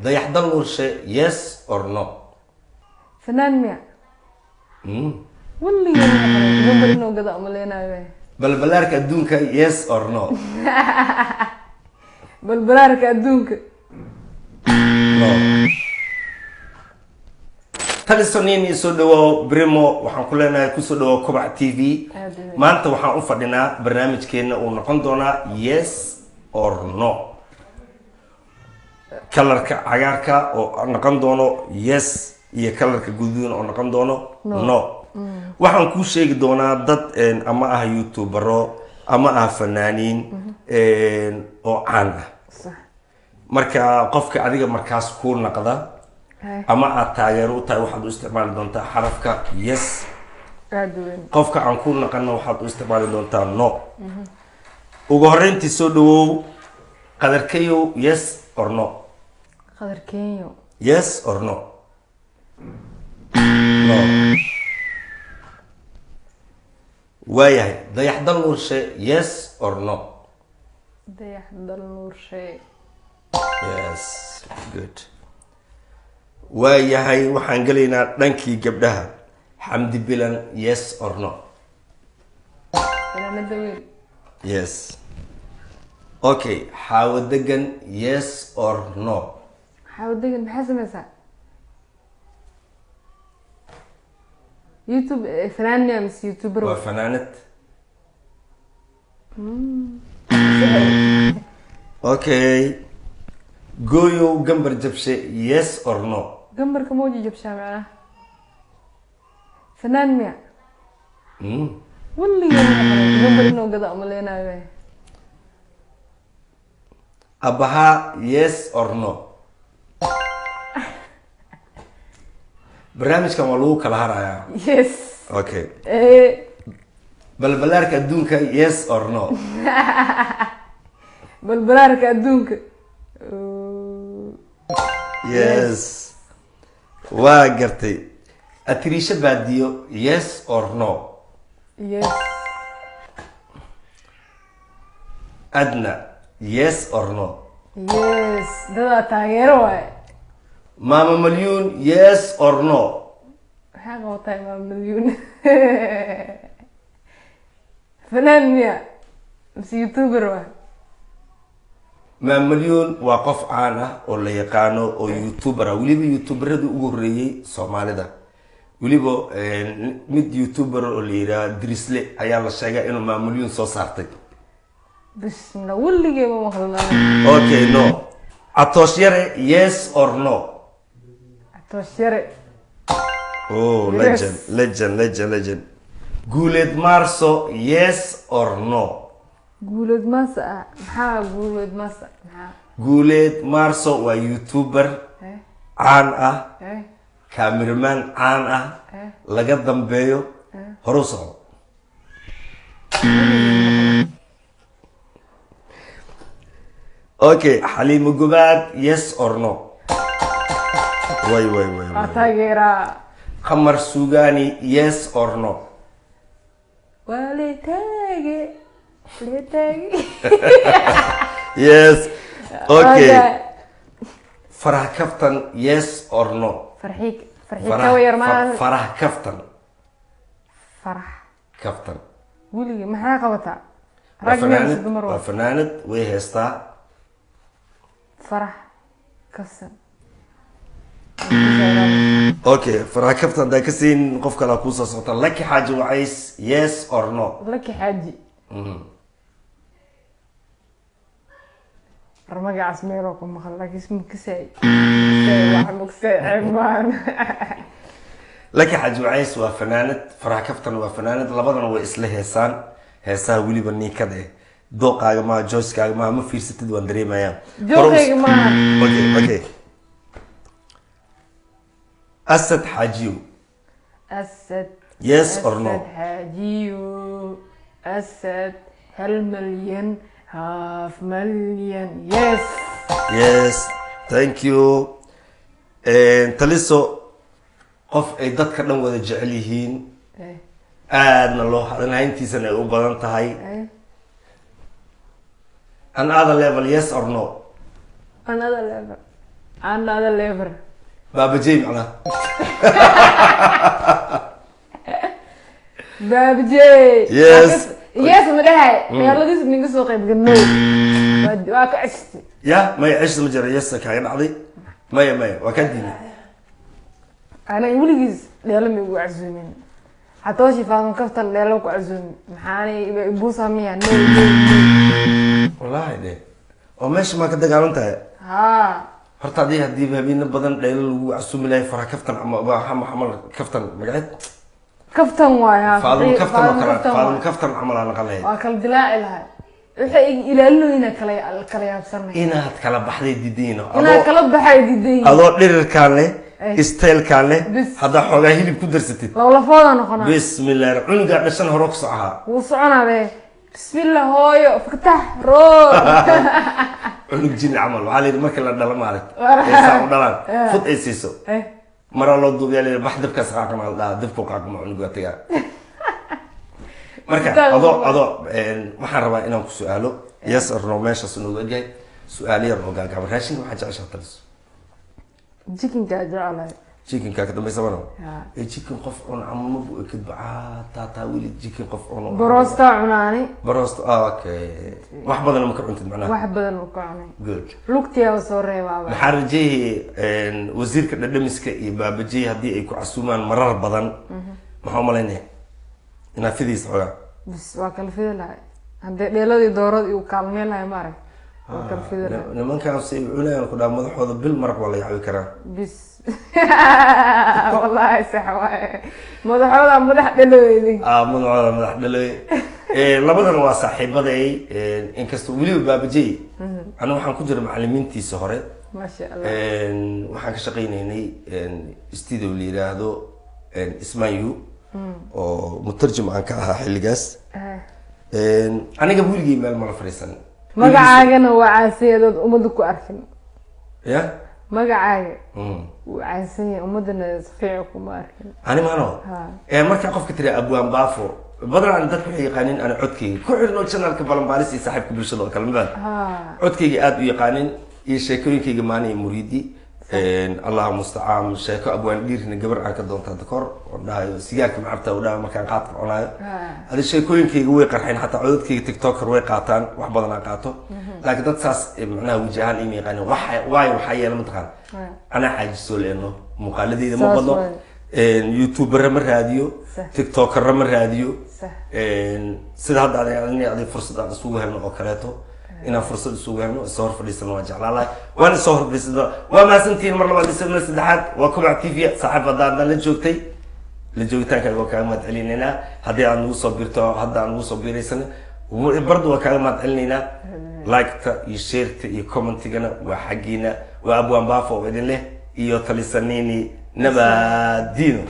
dayaxdal nuurshe yes or no فنان ميا واللي نمبر إنه قد أملينا balbalaarka adduunka yes or no بالبلارك أدونك no talisonini soo dhawo Brimo waxaan ku leenahay ku soo dhawo Kobac TV maanta waxaan u fadhinaa barnaamijkeena uu noqon doona yes or no kalarka cagaarka oo noqon doono yes iyo kalarka guduudan oo noqon doono no waxaan ku sheegi doonaa dad ama ah youtubero ama ah fanaaniin oo caan ah marka qofka adiga markaas ku naqda ama aad taageero u tahay waxaad u isticmaali doontaa xarafka yes qofka aan ku naqana waxaad u isticmaali doontaa no ugu horeyntii soo dhawow qadarkayo yes or no qadarkayo yes or no no waayahay dayaxdal nuurshe yes or no dayaxdal nuurshe yes good waayahay waxaan gelaynaa dhankii gabdhaha xamdi bilan yes or no yes okay xaawo degan yes or no xaawo degan maxaa sameysaa يوتيوب فنان مس يوتيوبر وفنانة اوكي جويو جنبر جبشة yes or no جنبر كموجي جبشة معاه فنان ميا واللي جنبر إنه قد أملينا أبها yes or no برنامج كان ولو كلا هرايا yes اوكي بالبلارك أدونك yes or no بالبلارك أدونك yes واقرتي أتريشة باديو yes or no yes أدنى yes or no yes ده تغيره ماما مليون yes or no حاجة وطاي ماما مليون فنان ميا بس يوتيوبر ماما مليون وقف عانا ولا يقانو او يوتيوبر وليبو يوتيوبر دو ugu Soomaalida waliba mid youtuber oo leeyahay Drisle ayaa la sheegay inuu maama mليون soo saartay bismillah walligay ma maqlana okay no Atosh Yare yes or no Atosh Yare oh yes. legend Guuled Marso yes or no Guuled Masa maxaa Guuled Masa maxaa Guuled Marso waa youtuber caan ah cameraman caan ah laga dambeeyo horuso okay Halima Gubad yes or no way Atagira Khamar Sugani yes or no walitage yes okay Farah Kaftan yes or no فرحيك كوير ما فرح كفتن فرح كفتن قولي ما حاجة قوتها فنانة ويهستا فرح كسن اوكي فرح كفتن دا كسين قفك لا كوسا صوتا لك حاجة وعيس yes or no لك حاجة رمجي عسميروكم مخلك اسمك ساي وحمك ساي عمان لك حاج وعيس وفنانة فرح كفتن وفنانة لبضنا وإسله هيسان ولي بني كده دوقا ما جوسكا ما في ستة واندري ما يا دوقا ما اوكي أسد حاجيو أسد yes or no أسد حاجيو أسد هالمليون half million yes thank you taliso qof ay dadka dhan wada jecel yihiin aadna loo hadalhayntiisana ay u badan tahay another level yes or no another level another lever baabajey macnaha baabajey Yes. yes ma dhahay meeladiis ninka soo qayb galnay waa ka ceshti ya maya cishta ma jira yes kaaga dhacday maya waa ka diiday ana weligiis dheelo ma igu casuumin haddoo shifaan kaftan dheelo ku casuumin maxaanay buusa miya no wallaahi de oo meesha maa ka dagaalan tahay horta haddii habeena badan dheelo lagu casuumi lahay faraha kaftan ama xamal kaftan magaceed kaftan waay faadimo kaftan oo kale faadimo kaftan camal aan qalahay waa kala dilaaci lahay waxay ilaalinayna kala yaabsanay inaad kala baxday didiino inaad kala baxay didiin adoo dhirirkaan leh isteelkaan leh haddaa xoogaa hilib ku darsatid lafooda noqonaa bismillah cunugaa dhashan hore ku socahaa wuu soconaade bismillah hooyo fatax roog cunug jin camal waxaa la yidhi marka la dhalo maalig saa u dhalaan fud ay siiso maraa loo duubiyaa la yidhi bax dabkaas qaaqan la dhaha dabku qaaqma cunugaa tagaa marka adoo waxaan rabaa inaan ku su-aalo yes or no meeshaas noogu egyahay su-aalo yar oo gaagaaban raashinka waxaa jeceshaa taliso jikinkaa jecelahay jikinkaa ka dambaysa mano jikin qof cun ama bu ekid bacaa taataa weli jikin qof cun baroostaa cunaani barosta okay wax badan ma ka cuntid macnaha wax badan ma ka cunay good lugtiyaa soo reebaaba maxaa rajeeyay wasiirka dhadhamiska iyo baabajey haddii ay ku casuumaan marar badan maxaa umalaynaya inaad fidiisa xogaa bis waa kala fidi lahay haddii dheeladii doorad igu kaalmeen lahay ma arag waa kala fidi lahay nimankaasi cunayaan ku dhaa madaxooda bil maraq waa laga cabi karaa bis wallahi sax waaye madaxooda madax dhalooyday madaxooda madax dhalooy labadan waa saaxiibaday inkastoo weliba baabajey aniga waxaan ku jira macalimiintiisa hore maasha allah waxaan ka shaqaynaynay studio la yiraahdo ismayu oo mutarjim aan ka ahaa xilligaas aniga weligay meel mala fadhiisan magacaagana waa caasiyadood ummadda ku arkin ya magacaaga wuu caansan yahay ummadana safiici kuma arkin ani maano markaa qofka tiri abwaan baafo badanaan dadka waxay yaqaanin ana codkayga ku xirno channelka balanbaalis iyo saaxiibka bulshada oo kale mabaad codkayga aada u yaqaanin iyo sheekooyinkayga maani iyo muriidi allah mustacaan sheeko abwaan dhiirina gabar aan ka doonta dakor oo dhahayo sigaarka macabta oo dhahayo markaan qaadka cunayo hadi sheekooyinkayga way qarxeen xataa codadkayga tiktoker way qaataan wax badan aan qaato laakiin dad saas macnaha waji ahaan ima yaqaanin waayo waxaa yeela mataqaan anaa caajisoo leeno muuqaaladeyda ma badno youtuberra ma raadiyo tiktokerra ma raadiyo sida hadda adig fursad aan isugu helno oo kaleeto inaan fursad isugu helno isoo hor fadhiisano waa jeclaa lahay waan isoo hor fadhiisano waa mahadsantihiin mar labaad isaguna saddexaad waa kubac tv saaxiib haddaadna la joogtay la joogitaankaaga waa kaaga mahad celinaynaa haddii aad nagu soo birto hadda aan nagu soo biraysana barda waa kaaga mahad celinaynaa liketa iyo shareta iyo commentigana waa xaggiina waa abwaan baafo oo idin leh iyo talisanini nabadino